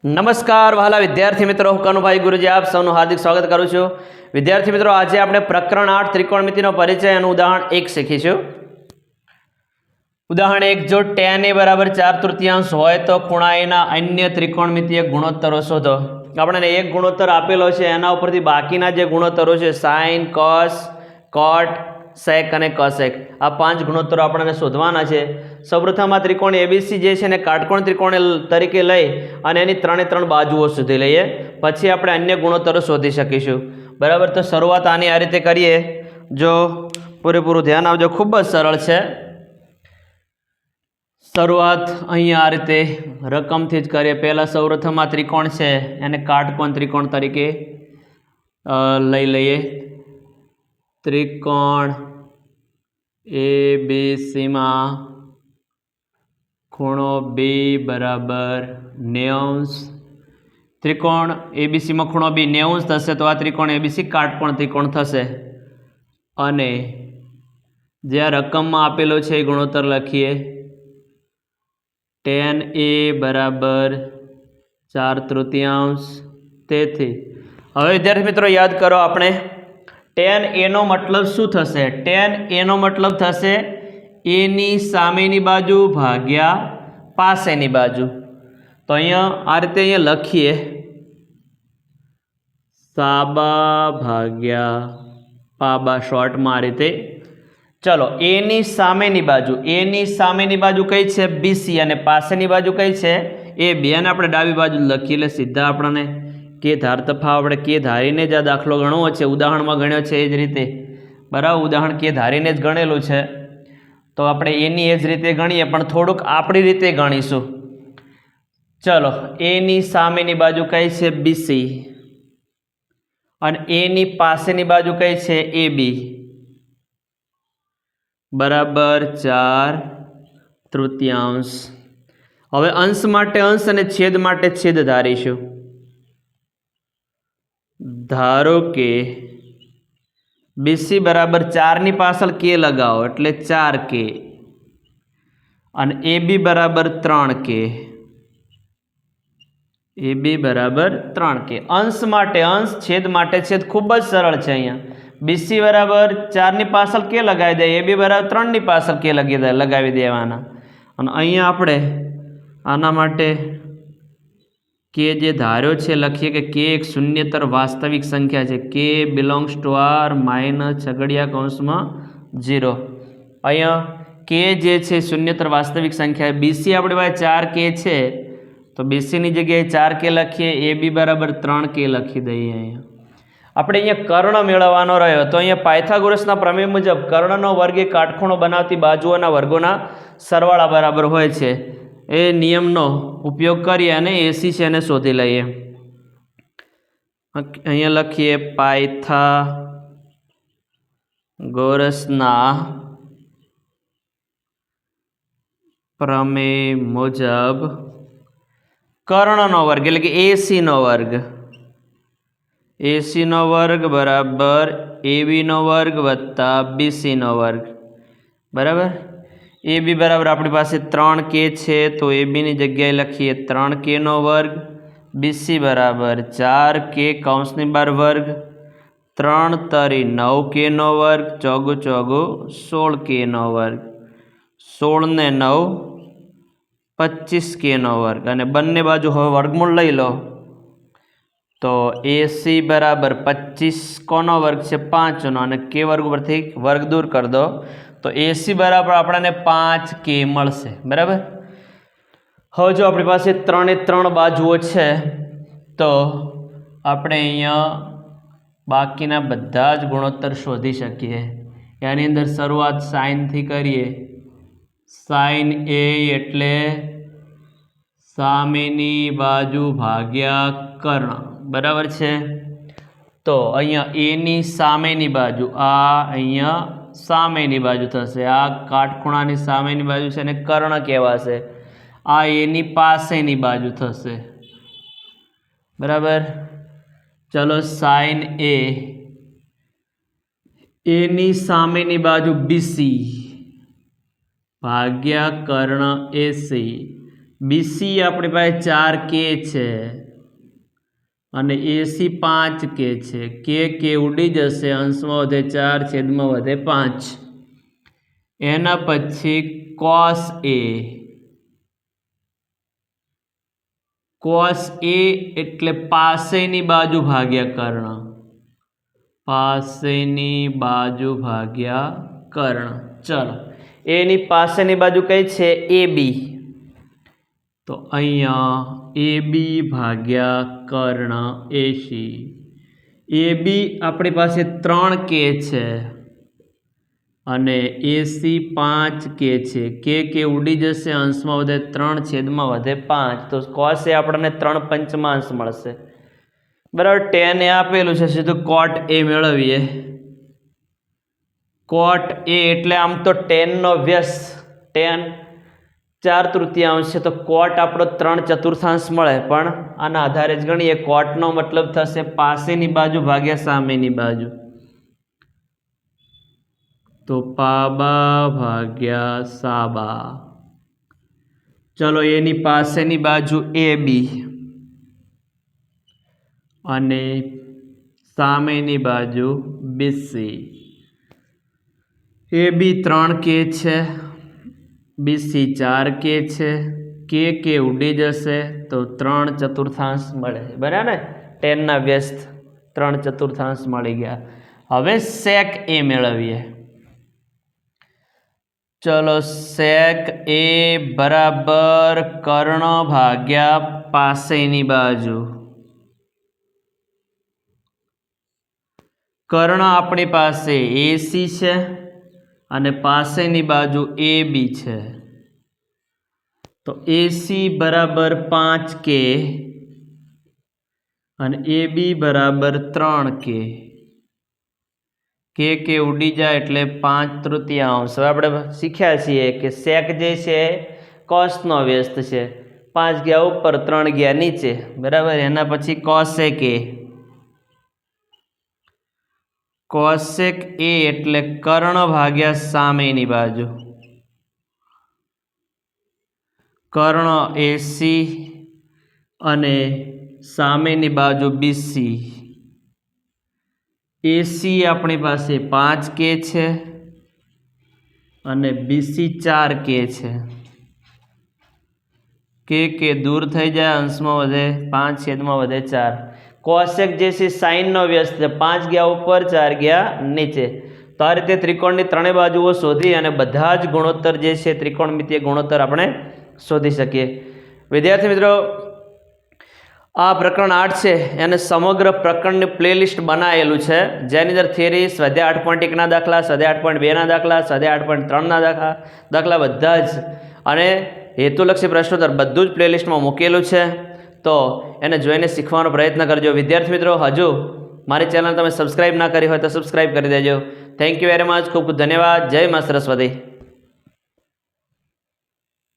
નમસ્કાર વહાલા વિદ્યાર્થી મિત્રો, હું કનુભાઈ ગુરુજી આપ સૌનું હાર્દિક સ્વાગત કરું છું. વિદ્યાર્થી મિત્રો, આજે આપણે પ્રકરણ 8 ત્રિકોણમિતિનો પરિચય અને ઉદાહરણ 1 શીખીશું. ઉદાહરણ 1, જો tan a બરાબર 4/3 હોય તો ખૂણા a ના અન્ય ત્રિકોણમિતિય ગુણોત્તરો શોધો. આપણને એક ગુણોત્તર આપેલો છે, એના ઉપરથી બાકીના જે ગુણોત્તરો છે sin, cos, cot, sec અને cosec, આ 5 ગુણોત્તરો આપણને શોધવાના છે. સૌપ્રથમ આ ત્રિકોણ એબીસી જે છે ને કાટકોણ ત્રિકોણ તરીકે લઈ અને એની 3 બાજુઓ શોધી લઈએ, પછી આપણે અન્ય ગુણોત્તરો શોધી શકીશું. બરાબર, તો શરૂઆત આની આ રીતે કરીએ. જો પૂરેપૂરું ધ્યાન આપજો, ખૂબ જ સરળ છે. શરૂઆત અહીંયા આ રીતે રકમથી જ કરીએ. પહેલાં સૌપ્રથમ આ ત્રિકોણ છે એને કાટકોણ ત્રિકોણ તરીકે લઈ લઈએ. ત્રિકોણ એબીસીમાં ખૂણો બી બરાબર 90. ત્રિકોણ એબીસીમાં ખૂણો બી 90 થશે, તો આ ત્રિકોણ એબીસી કાટકોણ ત્રિકોણ થશે. અને જે આ રકમમાં આપેલો છે એ ગુણોત્તર લખીએ. tan a બરાબર 4/3. તેથી હવે વિદ્યાર્થી મિત્રો યાદ કરો, આપણે tan a નો મતલબ શું થશે? tan a નો મતલબ થશે a ની સામેની બાજુ ભાગ્યા પાસેની બાજુ. તો અહીંયા આ રીતે અહીંયા લખીએ, સાબા ભાગ્યા પાબા, શોર્ટમાં આ રીતે. ચલો, a ની સામેની બાજુ, a ની સામેની બાજુ કઈ છે? BC, અને પાસેની બાજુ કઈ છે? AB. અને આપણે ડાબી બાજુ લખીએ એટલે સીધા આપણને કે ધાર તફાવત, આપણે કે ધારીને જ આ દાખલો ગણવો છે. ઉદાહરણમાં ગણ્યો છે એ જ રીતે, બરાબર. ઉદાહરણ કે ધારીને જ ગણેલું છે, તો આપણે એની એ જ રીતે ગણીએ, પણ થોડુંક આપણી રીતે ગણીશું. ચલો, a ની સામેની બાજુ કઈ છે? BC, અને a ની પાસેની બાજુ કઈ છે? AB, બરાબર 4/3. હવે અંશ માટે અંશ અને છેદ માટે છેદ ધારીશું. ધારો કે BC બરાબર 4 ની પાછળ k લગાવો એટલે 4k, અને AB બરાબર 3k. AB બરાબર 3k. અંશ માટે અંશ, છેદ માટે છેદ. ખૂબ જ સરળ છે. અહીંયા BC બરાબર 4 ની પાછળ કે લગાવી દે, AB બરાબર 3 ની પાછળ કે લગાવી દેવાના. અને અહીંયા આપણે આના માટે કે જે ધાર્યો છે લખીએ કે કે એક શૂન્યતર વાસ્તવિક સંખ્યા છે. K belongs to R -(-0). અહીંયા કે જે છે શૂન્યતર વાસ્તવિક સંખ્યા. BC આપણી પાસે 4k છે, તો BC ની જગ્યાએ 4k લખીએ. AB બરાબર 3k લખી દઈએ. અહીંયા આપણે અહીંયા કર્ણ મેળવવાનો રહ્યો, તો અહીંયા પાયથાગોરસના પ્રમેય મુજબ કર્ણનો વર્ગ એ કાટખૂણો બનાવતી બાજુઓના વર્ગોના સરવાળા બરાબર હોય છે. એ નિયમનો ઉપયોગ કરીએ અને AC છે એને શોધી લઈએ. અહીંયા લખીએ, પાયથાગોરસના પ્રમેય મુજબ કર્ણનો વર્ગ એટલે કે AC નો વર્ગ, AC નો વર્ગ બરાબર AB નો વર્ગ વત્તા BC નો વર્ગ, બરાબર. AB બરાબર આપણી પાસે 3k છે, તો AB ની જગ્યાએ લખીએ 3k નો વર્ગ. BC બરાબર 4k કૌંસની બહાર વર્ગ, 3 તરી 9k નો વર્ગ, ચોગુ 16k નો વર્ગ, 16 ને 9 25k નો વર્ગ. અને બંને બાજુ હવે વર્ગમૂળ લઈ લો, તો AC બરાબર 25 કોનો વર્ગ છે? 5 નો, અને k વર્ગ ઉપરથી વર્ગ દૂર કરી દો, તો AC બરાબર આપણને 5k મળશે, બરાબર. હવે જો આપણી પાસે 3 બાજુઓ છે, તો આપણે અહીંયા બાકીના બધા જ ગુણોત્તર શોધી શકીએ. એની અંદર શરૂઆત સાઇનથી કરીએ. sin A એટલે સામેની બાજુ ભાગ્યા કર્ણ, બરાબર છે. તો અહીંયા A ની સામેની બાજુ, આ અહીંયા સામેની બાજુ થશે. આ કાટખૂણાની સામેની બાજુ છે અને કર્ણ કહેવાશે. આ A ની પાસેની બાજુ થશે, બરાબર. ચલો, sin A, A ની સામેની બાજુ BC ભાગ્યા કર્ણ AC BC આપણી પાસે 4K છે અને AC 5K છે. K ઉડી જશે, અંશમાં વધે 4 છેદમાં વધે 5. એના પછી cos A. cos A એટલે પાસેની બાજુ ભાગ્યા કર્ણ. પાસેની બાજુ ભાગ્યા કર્ણ. ચલો, એની પાસેની બાજુ કઈ છે? AB. તો અહીંયા AB ભાગ્યા કર્ણ AC. AB આપણી પાસે 3K છે અને AC 5K છે. K ઉડી જશે, અંશમાં વધે 3 છેદમાં વધે 5. તો cos એ આપણને 3/5 મળશે. બરાબર. tan એ આપેલું છે, સીધું cot A મેળવીએ. cot A એટલે આમ તો tan નો વ્યસ્ત, tan 4/3 છે, તો cot આપણો 3/4 મળે, પણ આના આધારે જ ગણીએ. cot નો મતલબ થશે પાસેની બાજુ ભાગ્યા સામેની બાજુ. તો પાબા ભાગ્યા સાબા. ચલો, એની પાસેની બાજુ AB અને સામેની બાજુ BC. AB 3K છે, BC 4K છે. K ઉડી જશે તો 3/4 મળે. બરાબર ને? tan ના વ્યસ્ત 3/4 મળી ગયા. હવે sec A મેળવીએ. ચલો, sec A બરાબર કર્ણ ભાગ્યા પાસેની બાજુ. કર્ણ આપણી પાસે AC છે અને પાસેની બાજુ AB છે. તો AC બરાબર 5K અને AB બરાબર 3K. K ઉડી જાય એટલે 5/3. હવે આપણે શીખ્યા છીએ કે sec જે છે cos નો વ્યસ્ત છે. 5 ગયા ઉપર, 3 ગયા નીચે. બરાબર. એના પછી cosec A. cosec A એટલે કર્ણ ભાગ્યા સામેની બાજુ. કર્ણ AC અને સામેની બાજુ BC. AC આપણી પાસે 5K છે અને BC 4K છે. K દૂર થઈ જાય, અંશમાં વધે 5 છેદમાં વધે 4. cosec જે છે sin નો વ્યસ્ત છે. 5 ગયા ઉપર, 4 ગયા નીચે. તો આ રીતે ત્રિકોણની ત્રણેય બાજુઓ શોધી અને બધા જ ગુણોત્તર જે છે ત્રિકોણમિતીય ગુણોત્તર આપણે શોધી શકીએ. વિદ્યાર્થી મિત્રો, આ પ્રકરણ 8 છે એને સમગ્ર પ્રકરણની પ્લેલિસ્ટ બનાવેલું છે, જેની અંદર થિયરી, સ્વાધ્યાય 8.1 ના દાખલા, સ્વાધ્યાય 8.2 ના દાખલા, સ્વાધ્યાય 8.3 ના દાખલા બધા જ અને હેતુલક્ષી પ્રશ્નોત્તર બધું જ પ્લેલિસ્ટમાં મૂકેલું છે. તો એને જોઈને શીખવાનો પ્રયત્ન કરજો. વિદ્યાર્થી મિત્રો, હજુ મારી ચેનલ તમે સબસ્ક્રાઈબ ના કરી હોય તો સબસ્ક્રાઈબ કરી દેજો. Thank you very much. ખૂબ ખૂબ ધન્યવાદ. જય મા સરસ્વતી.